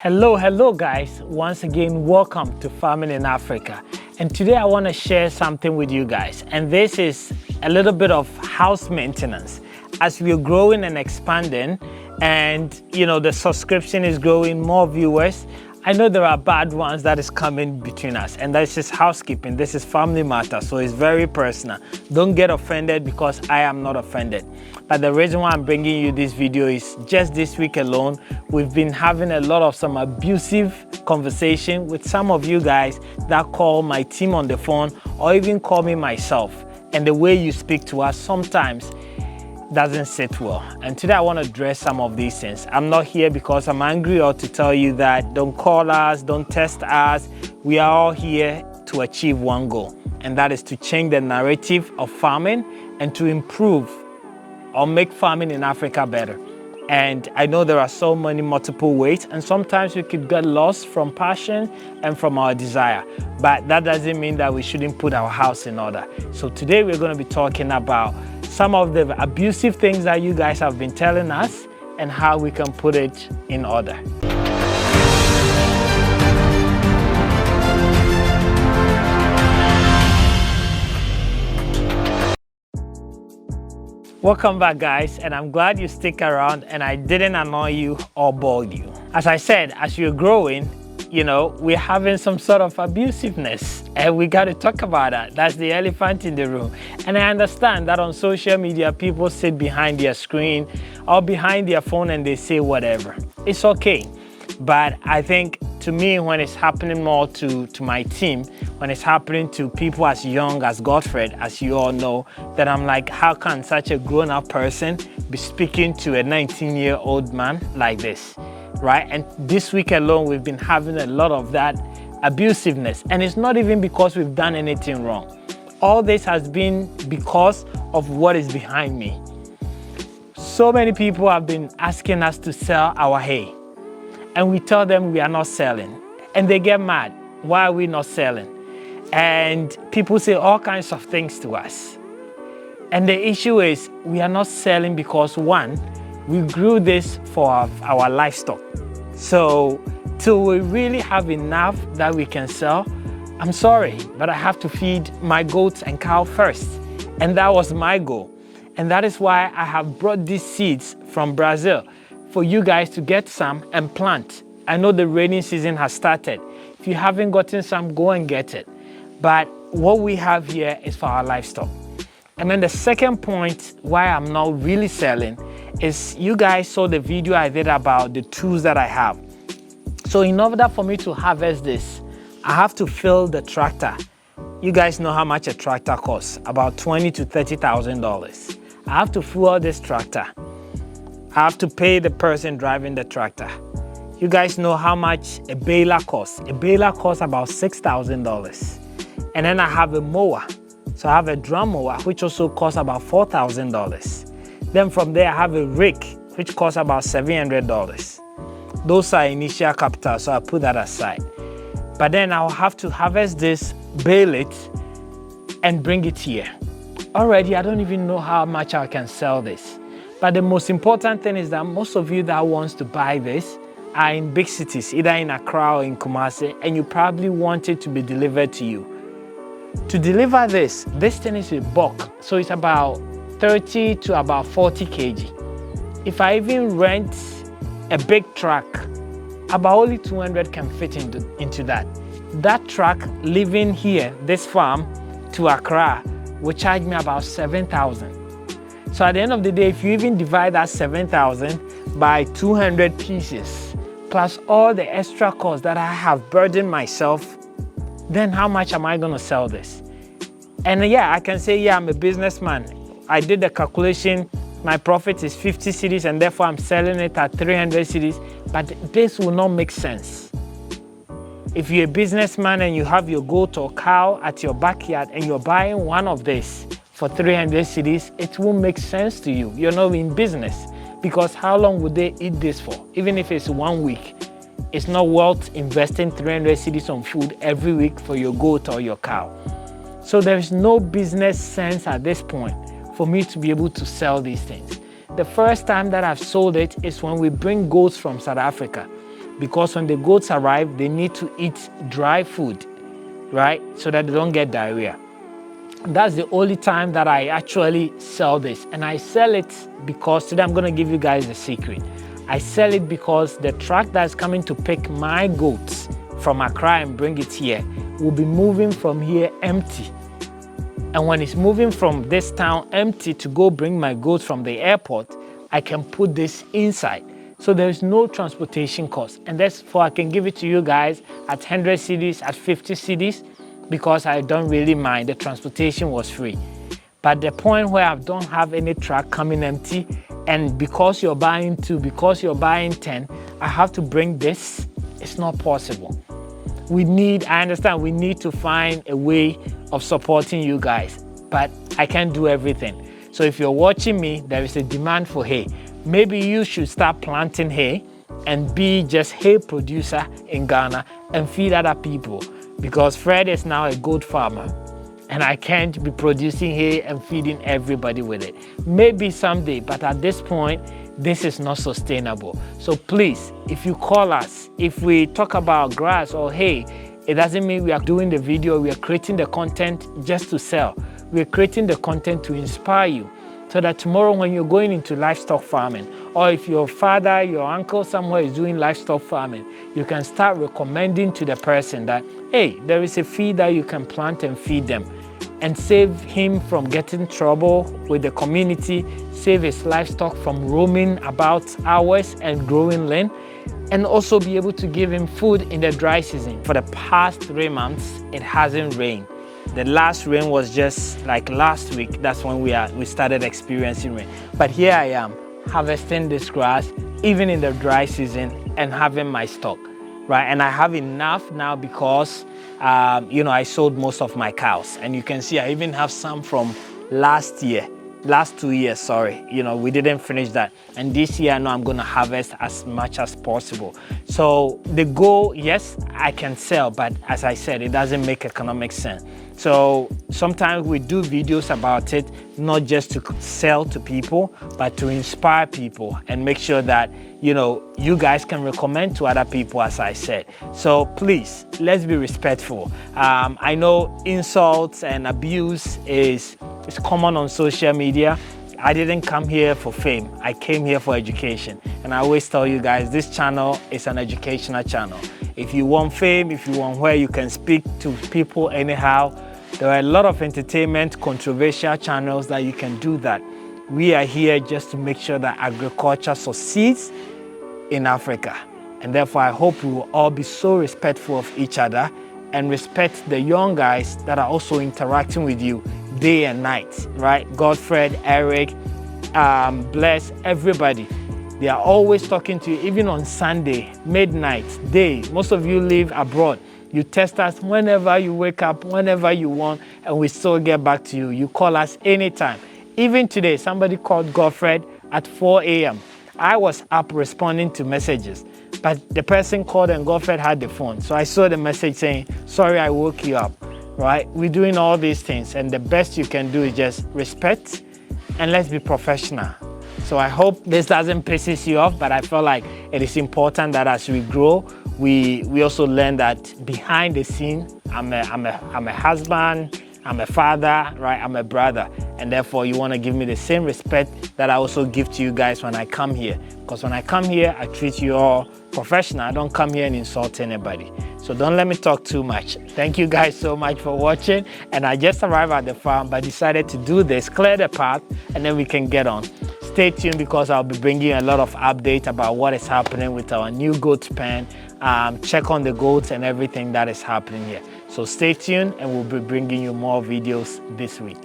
Hello guys, once again welcome to Farming in Africa, and today I want to share something with you guys, and this is a little bit of house maintenance. As we're growing and expanding and the subscription is growing, more viewers, I know there are bad ones that is coming between us, and that's just housekeeping. This is family matter, so it's very personal. Don't get offended because I am not offended. But the reason why I'm bringing you this video is just this week alone, we've been having a lot of some abusive conversation with some of you guys that call my team on the phone or even call me myself. And the way you speak to us sometimes doesn't sit well. And today I want to address some of these things. I'm not here because I'm angry or to tell you that don't call us, don't test us. We are all here to achieve one goal, and that is to change the narrative of farming and to improve or make farming in Africa better. And I know there are so many multiple ways, and sometimes we could get lost from passion and from our desire, but that doesn't mean that we shouldn't put our house in order. So today we're going to be talking about some of the abusive things that you guys have been telling us and how we can put it in order. Welcome back guys, and I'm glad you stick around and I didn't annoy you or bore you. As I said, as you're growing, we're having some sort of abusiveness, and we got to talk about that. That's the elephant in the room. And I understand that on social media, people sit behind their screen or behind their phone and they say whatever. It's okay. But I think to me, when it's happening more to my team, when it's happening to people as young as Godfred, as you all know, that I'm like, how can such a grown-up person be speaking to a 19-year-old man like this? Right? And this week alone, we've been having a lot of that abusiveness. And it's not even because we've done anything wrong. All this has been because of what is behind me. So many people have been asking us to sell our hay, and we tell them we are not selling. And they get mad. Why are we not selling? And people say all kinds of things to us. And the issue is we are not selling because, one, we grew this for our livestock. So till we really have enough that we can sell, I'm sorry, but I have to feed my goats and cow first. And that was my goal. And that is why I have brought these seeds from Brazil for you guys to get some and plant. I know the rainy season has started. If you haven't gotten some, go and get it. But what we have here is for our livestock. And then the second point why I'm not really selling is you guys saw the video I did about the tools that I have. So in order for me to harvest this, I have to fill the tractor. You guys know how much a tractor costs, about $20,000 to $30,000. I have to fuel this tractor. I have to pay the person driving the tractor. You guys know how much a baler costs. A baler costs about $6,000. And then I have a mower. So I have a drum mower, which also costs about $4,000. Then from there, I have a rake, which costs about $700. Those are initial capital, so I put that aside. But then I'll have to harvest this, bale it, and bring it here. Already, I don't even know how much I can sell this. But the most important thing is that most of you that wants to buy this are in big cities, either in Accra or in Kumasi, and you probably want it to be delivered to you. To deliver this thing is a bulk, so it's about 30 to about 40 kg. If I even rent a big truck, about only 200 can fit into that. That truck leaving here, this farm, to Accra, will charge me about 7,000. So at the end of the day, if you even divide that 7,000 by 200 pieces, plus all the extra costs that I have burdened myself, then how much am I going to sell this? And yeah, I can say, yeah, I'm a businessman. I did the calculation. My profit is 50 cedis, and therefore I'm selling it at 300 cedis. But this will not make sense. If you're a businessman and you have your goat or cow at your backyard and you're buying one of this for 300 cedis, it won't make sense to you. You're not in business, because how long would they eat this for? Even if it's 1 week. It's not worth investing 300 cedis on food every week for your goat or your cow. So there's no business sense at this point for me to be able to sell these things. The first time that I've sold it is when we bring goats from South Africa. because when the goats arrive, they need to eat dry food, right? So that they don't get diarrhea. That's the only time that I actually sell this. And I sell it because today I'm going to give you guys a secret. I sell it because the truck that's coming to pick my goats from Accra and bring it here will be moving from here empty. And when it's moving from this town empty to go bring my goats from the airport, I can put this inside. So there's no transportation cost. And therefore I can give it to you guys at 100 cedis, at 50 cedis, because I don't really mind. The transportation was free. But the point where I don't have any truck coming empty, and because you're buying 2, because you're buying 10, I have to bring this, it's not possible. I understand we need to find a way of supporting you guys, but I can't do everything. So if you're watching me, there is a demand for hay. Maybe you should start planting hay and be just hay producer in Ghana and feed other people. Because Fred is now a goat farmer and I can't be producing hay and feeding everybody with it. Maybe someday, but at this point, this is not sustainable. So please, if you call us, if we talk about grass or hay, it doesn't mean we are doing the video, we are creating the content just to sell. We're creating the content to inspire you, so that tomorrow when you're going into livestock farming, or if your father, your uncle somewhere is doing livestock farming, you can start recommending to the person that, hey, there is a feed that you can plant and feed them, and save him from getting trouble with the community, save his livestock from roaming about hours and growing lean, and also be able to give him food in the dry season. For the past 3 months, it hasn't rained. The last rain was just like last week. That's when we started experiencing rain. But here I am harvesting this grass, even in the dry season, and having my stock, right? And I have enough now because, I sold most of my cows. And you can see I even have some from last 2 years, sorry. We didn't finish that. And this year, I know I'm going to harvest as much as possible. So the goal, yes, I can sell, but as I said, it doesn't make economic sense. So sometimes we do videos about it, not just to sell to people, but to inspire people and make sure that, you guys can recommend to other people, as I said. So please, let's be respectful. I know insults and abuse is common on social media. I didn't come here for fame. I came here for education. And I always tell you guys, this channel is an educational channel. If you want fame, if you want where you can speak to people anyhow, there are a lot of entertainment, controversial channels that you can do that. We are here just to make sure that agriculture succeeds in Africa. And therefore, I hope we will all be so respectful of each other and respect the young guys that are also interacting with you day and night, right? Godfred, Eric, Bless, everybody. They are always talking to you, even on Sunday, midnight, day. Most of you live abroad. You text us whenever you wake up, whenever you want, and we still get back to you. You call us anytime. Even today, somebody called Godfred at 4 a.m. I was up responding to messages, but the person called and Godfred had the phone. So I saw the message saying, sorry, I woke you up, right? We're doing all these things, and the best you can do is just respect and let's be professional. So I hope this doesn't piss you off, but I feel like it is important that as we grow, we also learn that behind the scene, I'm a husband, I'm a father, right? I'm a brother. And therefore, you want to give me the same respect that I also give to you guys when I come here. Because when I come here, I treat you all professional. I don't come here and insult anybody. So don't let me talk too much. Thank you guys so much for watching. And I just arrived at the farm, but decided to do this, clear the path, and then we can get on. Stay tuned because I'll be bringing you a lot of updates about what is happening with our new goat pen. Check on the goats and everything that is happening here. So stay tuned and we'll be bringing you more videos this week.